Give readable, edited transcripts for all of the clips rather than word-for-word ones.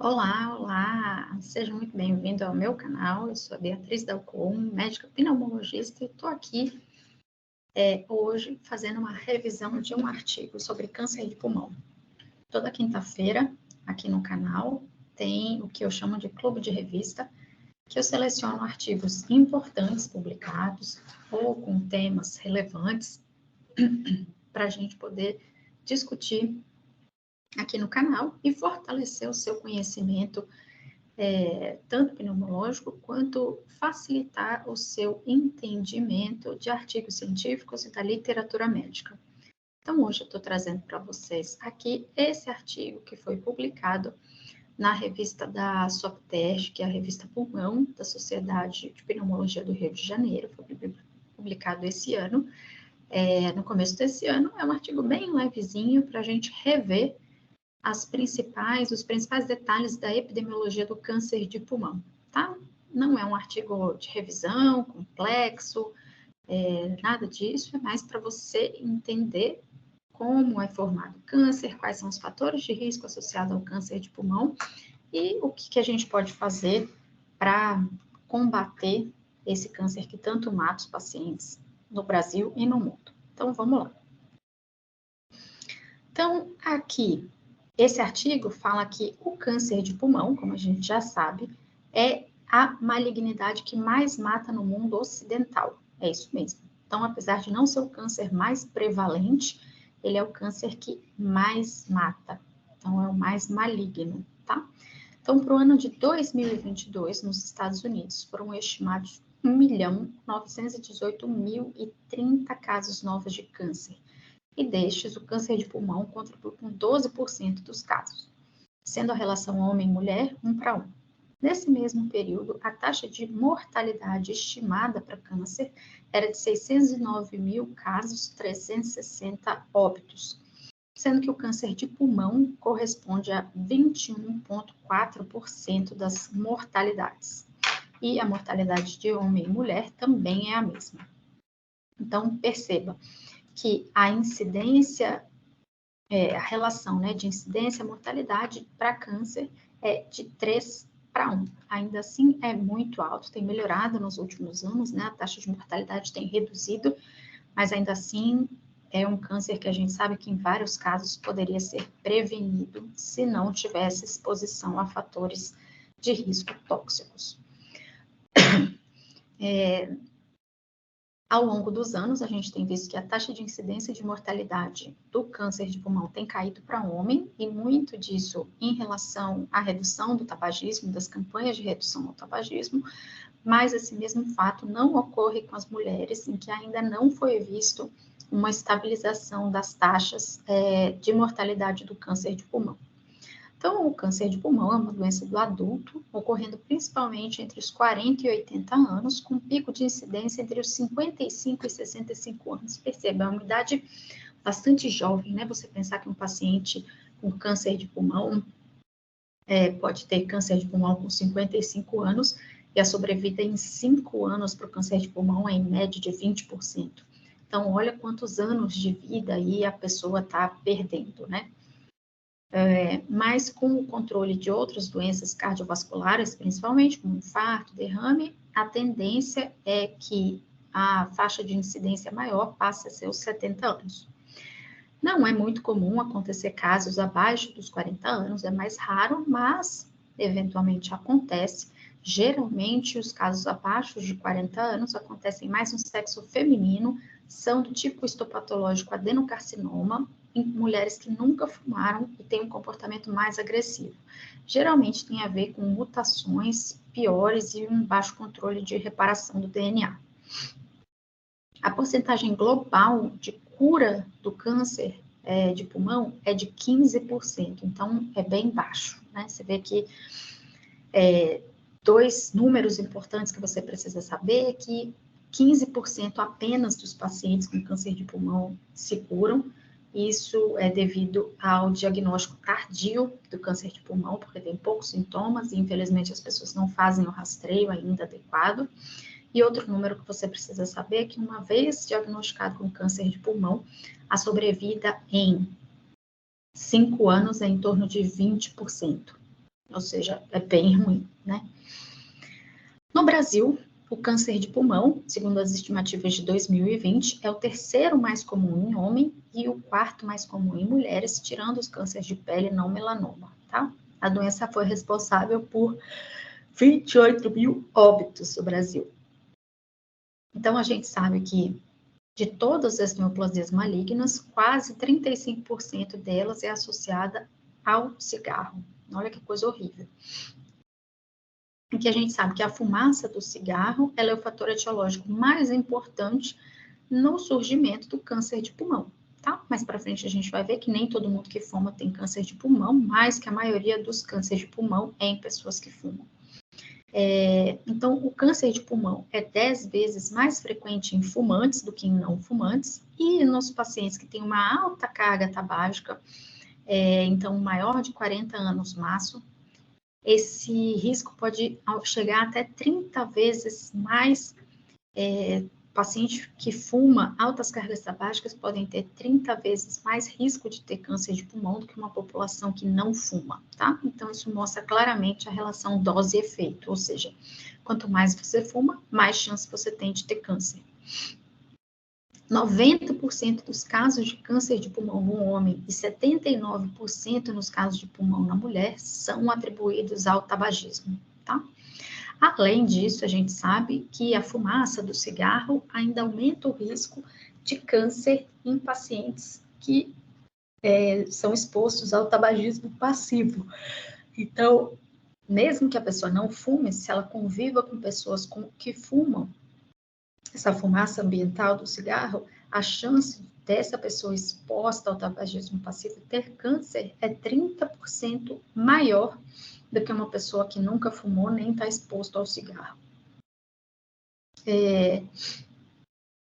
Olá, olá! Seja muito bem-vindo ao meu canal. Eu sou a Beatriz Dalcon, médica pneumologista, e estou aqui hoje fazendo uma revisão de um artigo sobre câncer de pulmão. Toda quinta-feira, aqui no canal, tem o que eu chamo de clube de revista, que eu seleciono artigos importantes publicados ou com temas relevantes para a gente poder discutir aqui no canal e fortalecer o seu conhecimento tanto pneumológico, quanto facilitar o seu entendimento de artigos científicos e da literatura médica. Então, hoje eu estou trazendo para vocês aqui esse artigo que foi publicado na revista da SOPTERG, que é a revista Pulmão da Sociedade de Pneumologia do Rio de Janeiro, foi publicado esse ano, no começo desse ano. É um artigo bem levezinho para a gente rever os principais detalhes da epidemiologia do câncer de pulmão, tá? Não é um artigo de revisão, complexo, nada disso, é mais para você entender como é formado o câncer, quais são os fatores de risco associados ao câncer de pulmão e o que a gente pode fazer para combater esse câncer que tanto mata os pacientes no Brasil e no mundo. Então, vamos lá. Então, aqui, esse artigo fala que o câncer de pulmão, como a gente já sabe, é a malignidade que mais mata no mundo ocidental. É isso mesmo. Então, apesar de não ser o câncer mais prevalente, ele é o câncer que mais mata. Então, é o mais maligno, tá? Então, para o ano de 2022, nos Estados Unidos, foram estimados 1.918.030 casos novos de câncer. E destes, o câncer de pulmão contribui com 12% dos casos, sendo a relação homem-mulher 1:1. Nesse mesmo período, a taxa de mortalidade estimada para câncer era de 609 mil casos, 360 óbitos, sendo que o câncer de pulmão corresponde a 21,4% das mortalidades. E a mortalidade de homem e mulher também é a mesma. Então, perceba que a incidência, a relação, né, de incidência e mortalidade para câncer é de 3:1. Ainda assim, é muito alto, tem melhorado nos últimos anos, né, a taxa de mortalidade tem reduzido, mas ainda assim é um câncer que a gente sabe que em vários casos poderia ser prevenido se não tivesse exposição a fatores de risco tóxicos. Ao longo dos anos, a gente tem visto que a taxa de incidência de mortalidade do câncer de pulmão tem caído para homem, e muito disso em relação à redução do tabagismo, das campanhas de redução ao tabagismo, mas esse mesmo fato não ocorre com as mulheres, em que ainda não foi visto uma estabilização das taxas de mortalidade do câncer de pulmão. Então, o câncer de pulmão é uma doença do adulto, ocorrendo principalmente entre os 40 e 80 anos, com pico de incidência entre os 55 e 65 anos. Perceba, é uma idade bastante jovem, né? Você pensar que um paciente com câncer de pulmão pode ter câncer de pulmão com 55 anos, e a sobrevida em 5 anos para o câncer de pulmão é em média de 20%. Então, olha quantos anos de vida aí a pessoa está perdendo, né? Mas com o controle de outras doenças cardiovasculares, principalmente como infarto, derrame, a tendência é que a faixa de incidência maior passe a ser os 70 anos. Não é muito comum acontecer casos abaixo dos 40 anos, é mais raro, mas eventualmente acontece. Geralmente, os casos abaixo de 40 anos acontecem mais no sexo feminino, são do tipo histopatológico adenocarcinoma, em mulheres que nunca fumaram e têm um comportamento mais agressivo. Geralmente tem a ver com mutações piores e um baixo controle de reparação do DNA. A porcentagem global de cura do câncer de pulmão é de 15%, então é bem baixo, né? Você vê que dois números importantes que você precisa saber é que 15% apenas dos pacientes com câncer de pulmão se curam. Isso é devido ao diagnóstico tardio do câncer de pulmão, porque tem poucos sintomas e, infelizmente, as pessoas não fazem o rastreio ainda adequado. E outro número que você precisa saber é que, uma vez diagnosticado com câncer de pulmão, a sobrevida em 5 anos é em torno de 20%. ou seja, é bem ruim, né? No Brasil, o câncer de pulmão, segundo as estimativas de 2020, é o terceiro mais comum em homem e o quarto mais comum em mulheres, tirando os cânceres de pele não melanoma, tá? A doença foi responsável por 28 mil óbitos no Brasil. Então, a gente sabe que de todas as neoplasias malignas, quase 35% delas é associada ao cigarro. Olha que coisa horrível. E que a gente sabe que a fumaça do cigarro, ela é o fator etiológico mais importante no surgimento do câncer de pulmão, tá? Mais para frente a gente vai ver que nem todo mundo que fuma tem câncer de pulmão, mas que a maioria dos cânceres de pulmão é em pessoas que fumam. Então, o câncer de pulmão é 10 vezes mais frequente em fumantes do que em não fumantes, e nos pacientes que têm uma alta carga tabágica, então maior de 40 anos maço, esse risco pode chegar até 30 vezes mais. Paciente que fuma altas cargas tabágicas podem ter 30 vezes mais risco de ter câncer de pulmão do que uma população que não fuma, tá? Então, isso mostra claramente a relação dose e efeito, ou seja, quanto mais você fuma, mais chance você tem de ter câncer. 90% dos casos de câncer de pulmão no homem e 79% nos casos de pulmão na mulher são atribuídos ao tabagismo, tá? Além disso, a gente sabe que a fumaça do cigarro ainda aumenta o risco de câncer em pacientes que são expostos ao tabagismo passivo. Então, mesmo que a pessoa não fume, se ela conviva com pessoas que fumam essa fumaça ambiental do cigarro, a chance dessa pessoa exposta ao tabagismo passivo ter câncer é 30% maior do que uma pessoa que nunca fumou nem está exposto ao cigarro.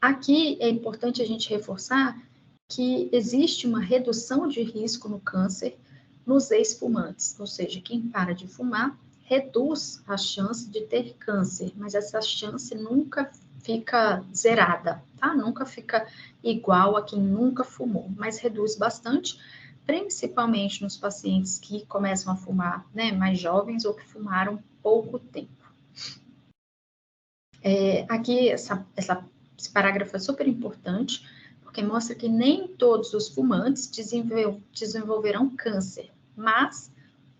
Aqui é importante a gente reforçar que existe uma redução de risco no câncer nos ex-fumantes, ou seja, quem para de fumar reduz a chance de ter câncer, mas essa chance nunca fica zerada, tá? Nunca fica igual a quem nunca fumou, mas reduz bastante, principalmente nos pacientes que começam a fumar, né, mais jovens ou que fumaram pouco tempo. Aqui, esse parágrafo é super importante, porque mostra que nem todos os fumantes desenvolverão câncer, mas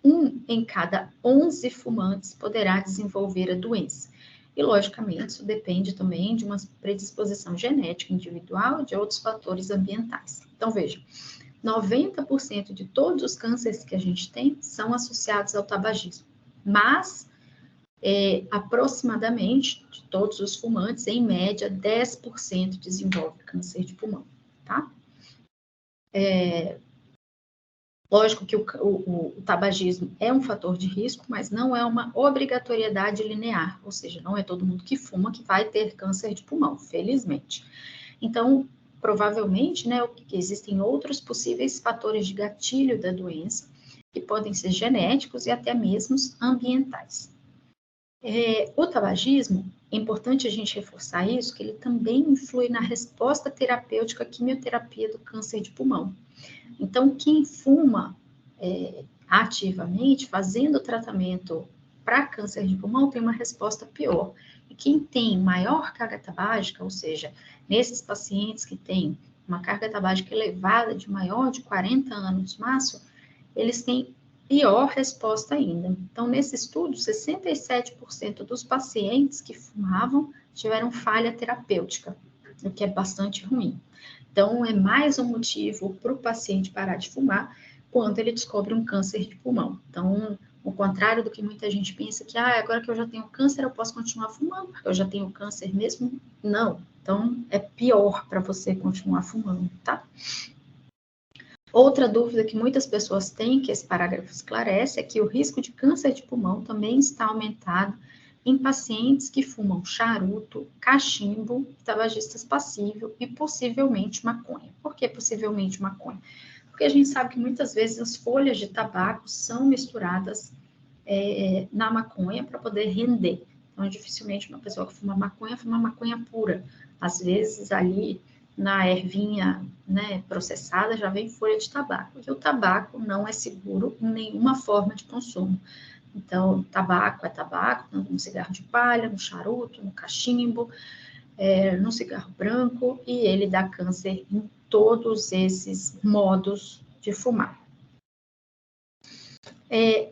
1 em cada 11 fumantes poderá desenvolver a doença. E, logicamente, isso depende também de uma predisposição genética individual e de outros fatores ambientais. Então, veja, 90% de todos os cânceres que a gente tem são associados ao tabagismo, mas aproximadamente de todos os fumantes, em média, 10% desenvolve câncer de pulmão, tá? Lógico que o tabagismo é um fator de risco, mas não é uma obrigatoriedade linear, ou seja, não é todo mundo que fuma que vai ter câncer de pulmão, felizmente. Então, provavelmente, né, existem outros possíveis fatores de gatilho da doença, que podem ser genéticos e até mesmo ambientais. O tabagismo, é importante a gente reforçar isso, que ele também influi na resposta terapêutica à quimioterapia do câncer de pulmão. Então, quem fuma ativamente, fazendo tratamento para câncer de pulmão, tem uma resposta pior. E quem tem maior carga tabágica, ou seja, nesses pacientes que têm uma carga tabágica elevada de maior de 40 anos maço, eles têm pior resposta ainda. Então, nesse estudo, 67% dos pacientes que fumavam tiveram falha terapêutica, o que é bastante ruim. Então, é mais um motivo para o paciente parar de fumar quando ele descobre um câncer de pulmão. Então, ao contrário do que muita gente pensa que, agora que eu já tenho câncer, eu posso continuar fumando, porque eu já tenho câncer mesmo. Não. Então, é pior para você continuar fumando, tá? Outra dúvida que muitas pessoas têm, que esse parágrafo esclarece, é que o risco de câncer de pulmão também está aumentado em pacientes que fumam charuto, cachimbo, tabagistas passivos e possivelmente maconha. Por que possivelmente maconha? Porque a gente sabe que muitas vezes as folhas de tabaco são misturadas na maconha para poder render. Então, dificilmente uma pessoa que fuma maconha pura. Às vezes ali na ervinha, né, processada, já vem folha de tabaco. E o tabaco não é seguro em nenhuma forma de consumo. Então, tabaco é tabaco, tanto no cigarro de palha, no charuto, no cachimbo, no cigarro branco, e ele dá câncer em todos esses modos de fumar. E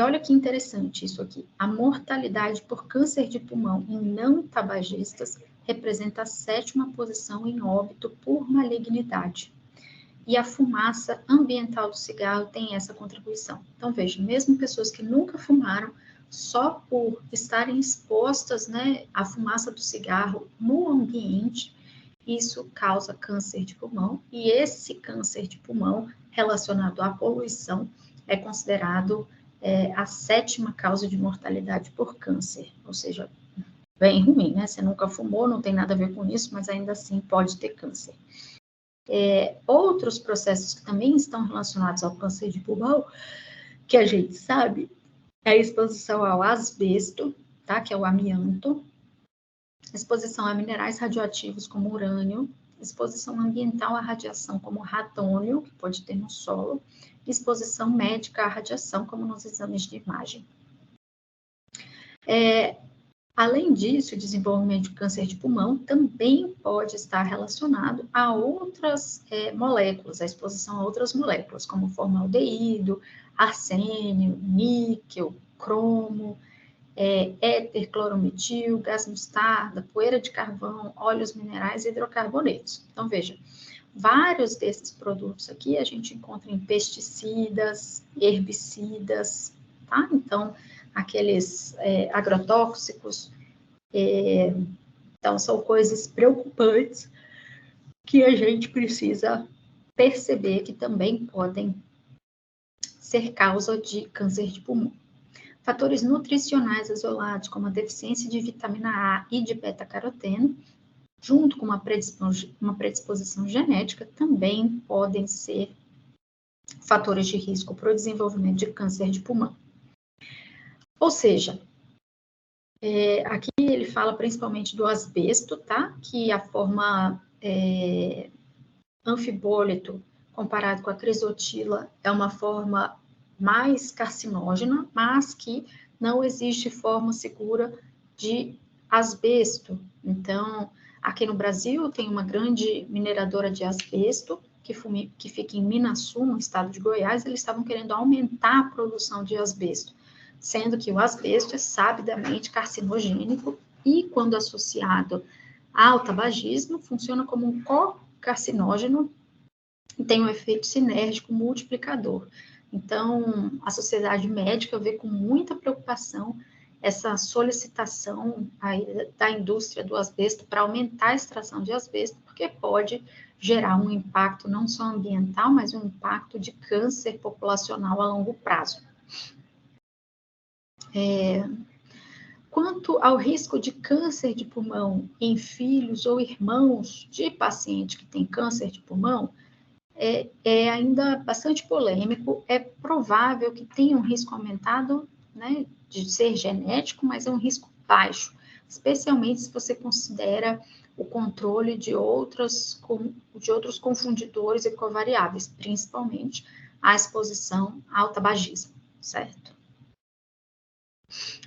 olha que interessante isso aqui. A mortalidade por câncer de pulmão em não tabagistas representa a 7ª posição em óbito por malignidade. E a fumaça ambiental do cigarro tem essa contribuição. Então, veja, mesmo pessoas que nunca fumaram, só por estarem expostas, né, à fumaça do cigarro no ambiente, isso causa câncer de pulmão. E esse câncer de pulmão relacionado à poluição é considerado a 7ª causa de mortalidade por câncer, ou seja, bem ruim, né? Você nunca fumou, não tem nada a ver com isso, mas ainda assim pode ter câncer. Outros processos que também estão relacionados ao câncer de pulmão, que a gente sabe, é a exposição ao asbesto, tá? Que é o amianto, exposição a minerais radioativos como urânio, exposição ambiental à radiação como radônio, que pode ter no solo, exposição médica à radiação, como nos exames de imagem. Além disso, o desenvolvimento de câncer de pulmão também pode estar relacionado a outras moléculas, a exposição a outras moléculas, como formaldeído, arsênio, níquel, cromo, éter, clorometil, gás mostarda, poeira de carvão, óleos minerais e hidrocarbonetos. Então, veja, vários desses produtos aqui a gente encontra em pesticidas, herbicidas, tá? Então, aqueles agrotóxicos, então são coisas preocupantes que a gente precisa perceber que também podem ser causa de câncer de pulmão. Fatores nutricionais isolados, como a deficiência de vitamina A e de beta-caroteno, junto com uma predisposição genética, também podem ser fatores de risco para o desenvolvimento de câncer de pulmão. Ou seja, aqui ele fala principalmente do asbesto, tá? Que a forma anfibólito, comparado com a crisotila, é uma forma mais carcinógena, mas que não existe forma segura de asbesto. Então, aqui no Brasil tem uma grande mineradora de asbesto, que fica em Minasul, no estado de Goiás. Eles estavam querendo aumentar a produção de asbesto, sendo que o asbesto é sabidamente carcinogênico e, quando associado ao tabagismo, funciona como um co-carcinógeno e tem um efeito sinérgico multiplicador. Então, a sociedade médica vê com muita preocupação essa solicitação aí da indústria do asbesto para aumentar a extração de asbesto, porque pode gerar um impacto não só ambiental, mas um impacto de câncer populacional a longo prazo. Quanto ao risco de câncer de pulmão em filhos ou irmãos de paciente que tem câncer de pulmão, é ainda bastante polêmico. É provável que tenha um risco aumentado, né, de ser genético, mas é um risco baixo, especialmente se você considera o controle de outros confundidores e covariáveis, principalmente a exposição ao tabagismo, certo?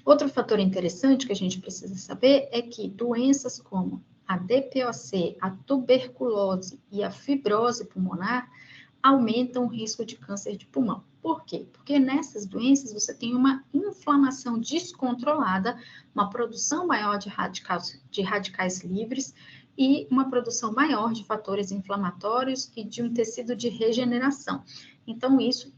Outro fator interessante que a gente precisa saber é que doenças como a DPOC, a tuberculose e a fibrose pulmonar aumentam o risco de câncer de pulmão. Por quê? Porque nessas doenças você tem uma inflamação descontrolada, uma produção maior de radicais livres e uma produção maior de fatores inflamatórios e de um tecido de regeneração. Então, isso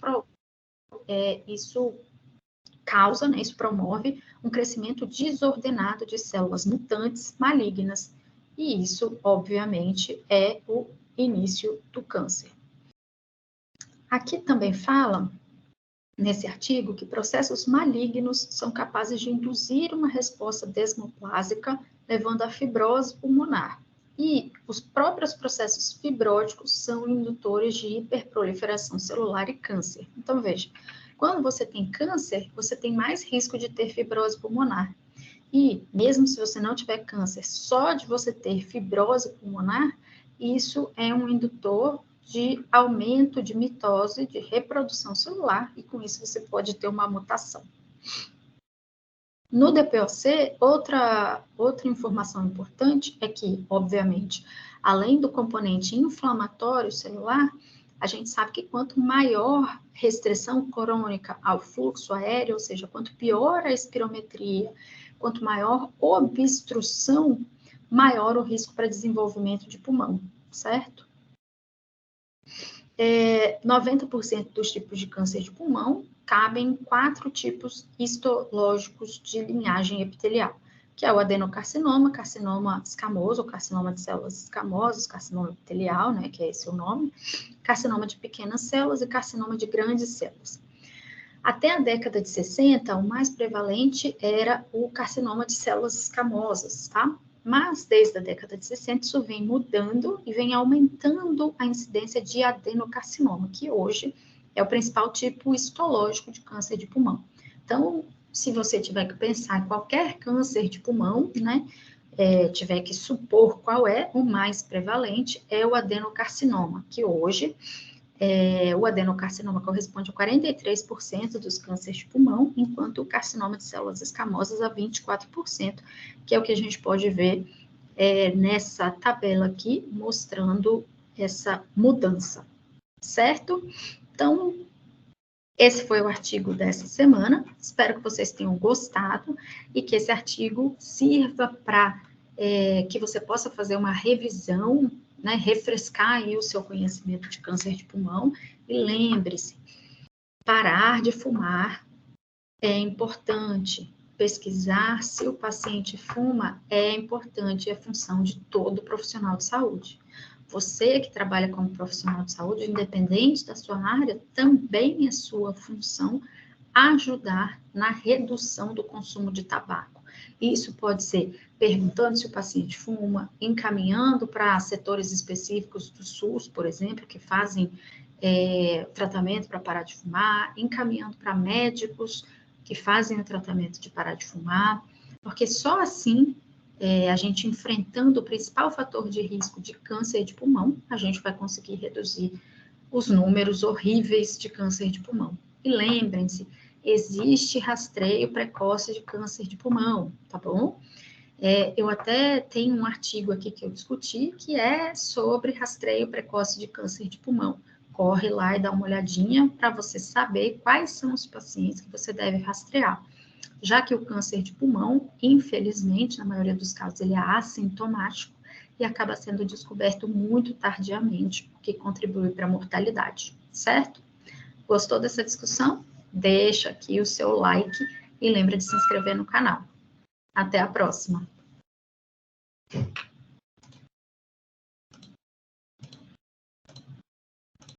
causa, né, isso promove um crescimento desordenado de células mutantes malignas. E isso, obviamente, é o início do câncer. Aqui também fala, nesse artigo, que processos malignos são capazes de induzir uma resposta desmoplásica, levando à fibrose pulmonar. E os próprios processos fibróticos são indutores de hiperproliferação celular e câncer. Então, veja, quando você tem câncer, você tem mais risco de ter fibrose pulmonar. E, mesmo se você não tiver câncer, só de você ter fibrose pulmonar, isso é um indutor de aumento de mitose, de reprodução celular, e com isso você pode ter uma mutação. No DPOC, outra informação importante é que, obviamente, além do componente inflamatório celular, a gente sabe que quanto maior restrição crônica ao fluxo aéreo, ou seja, quanto pior a espirometria, quanto maior obstrução, maior o risco para desenvolvimento de pulmão, certo? 90% dos tipos de câncer de pulmão cabem em 4 tipos histológicos de linhagem epitelial, que é o adenocarcinoma, carcinoma escamoso, ou carcinoma de células escamosas, carcinoma epitelial, né, que é esse o nome, carcinoma de pequenas células e carcinoma de grandes células. Até a década de 60, o mais prevalente era o carcinoma de células escamosas, tá? Mas, desde a década de 60, isso vem mudando e vem aumentando a incidência de adenocarcinoma, que hoje é o principal tipo histológico de câncer de pulmão. Então, se você tiver que pensar em qualquer câncer de pulmão, né, tiver que supor qual é o mais prevalente, é o adenocarcinoma, que hoje o adenocarcinoma corresponde a 43% dos cânceres de pulmão, enquanto o carcinoma de células escamosas a 24%, que é o que a gente pode ver nessa tabela aqui, mostrando essa mudança, certo? Então, esse foi o artigo dessa semana. Espero que vocês tenham gostado e que esse artigo sirva para que você possa fazer uma revisão, né, refrescar aí o seu conhecimento de câncer de pulmão. E lembre-se, parar de fumar é importante. Pesquisar se o paciente fuma é importante, é função de todo profissional de saúde. Você que trabalha como profissional de saúde, independente da sua área, também é sua função ajudar na redução do consumo de tabaco. Isso pode ser perguntando se o paciente fuma, encaminhando para setores específicos do SUS, por exemplo, que fazem tratamento para parar de fumar, encaminhando para médicos que fazem o tratamento de parar de fumar, porque só assim, a gente enfrentando o principal fator de risco de câncer de pulmão, a gente vai conseguir reduzir os números horríveis de câncer de pulmão. E lembrem-se, existe rastreio precoce de câncer de pulmão, tá bom? Eu até tenho um artigo aqui que eu discuti, que é sobre rastreio precoce de câncer de pulmão. Corre lá e dá uma olhadinha para você saber quais são os pacientes que você deve rastrear. Já que o câncer de pulmão, infelizmente, na maioria dos casos, ele é assintomático e acaba sendo descoberto muito tardiamente, o que contribui para a mortalidade, certo? Gostou dessa discussão? Deixa aqui o seu like e lembra de se inscrever no canal. Até a próxima!